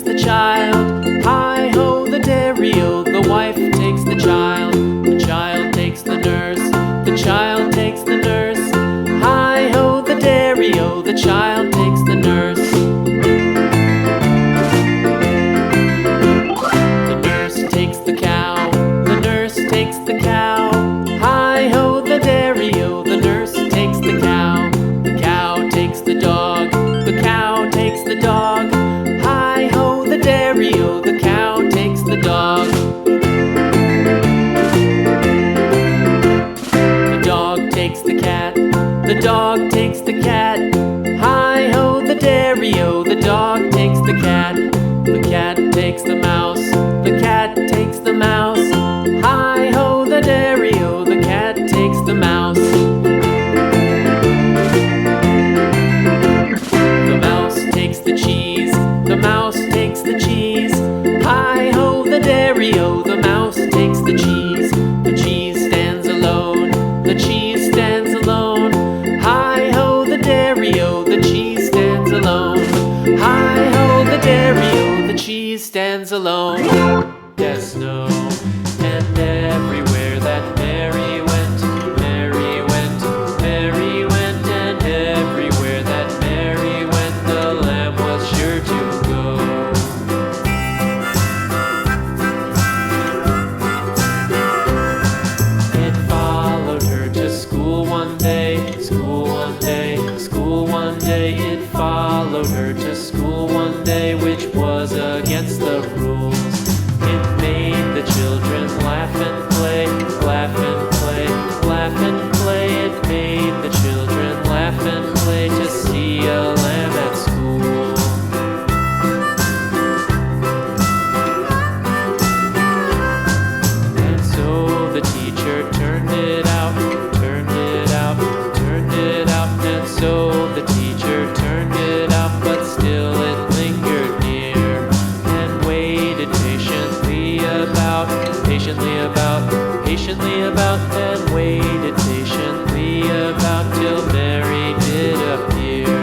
takes the child. Hi-ho, the dairy-o, the wife takes the child. The child takes the nurse, the child takes the nurse. Hi-ho, the dairy-o, the child takes the nurse. The nurse takes the cow, the nurse takes the cow. Hi-ho, the dairy-o, the nurse takes the cow. The cow takes the dog, the cow takes the dog. Hi-ho, the dairy-o, the cow takes the dog. The dog takes the cat, the dog takes the cat. Hi-ho, the dairy-o, the dog takes the cat. The cat takes the mouse, the cat takes the mouse. Hi-ho, the dairy-o, the cat takes the mouse. The mouse takes the cheese, the mouse takes the cheese. Hi-ho, the dairy-o, the mouse takes the cheese. The cheese stands alone, the cheese stands alone. Hi-ho, the dairy-o, the cheese stands alone. Hi-ho, the dairy-o, the cheese stands alone. Yes, no, and everywhere that Mary went, Mary went, Mary went, and everywhere that Mary went, the lamb was sure to go. It followed her to school one day, school one day, school one day. It followed her to school one day, which was against the rules. It made the children laugh and play, laugh and play, laugh and play. It made the children laugh and play to see a lamb at school. And so the teacher turned it out, turned it out, turned it out. And so the teacher turned it out, but still it lingered near and waited patiently about, patiently about, patiently about, and waited patiently about till Mary did appear.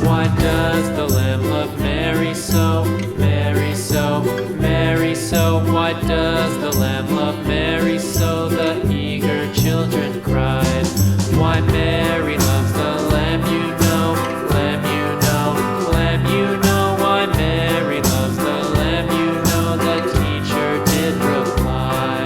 Why does the lamb love Mary so, Mary so, Mary so? Why does the lamb love Mary so? The eager children cried. Why Mary loves the lamb, you know, lamb, you know, lamb, you know. Why Mary loves the lamb, you know, the teacher did reply.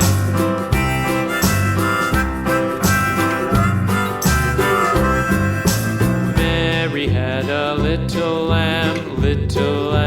Mary had a little lamb, little lamb.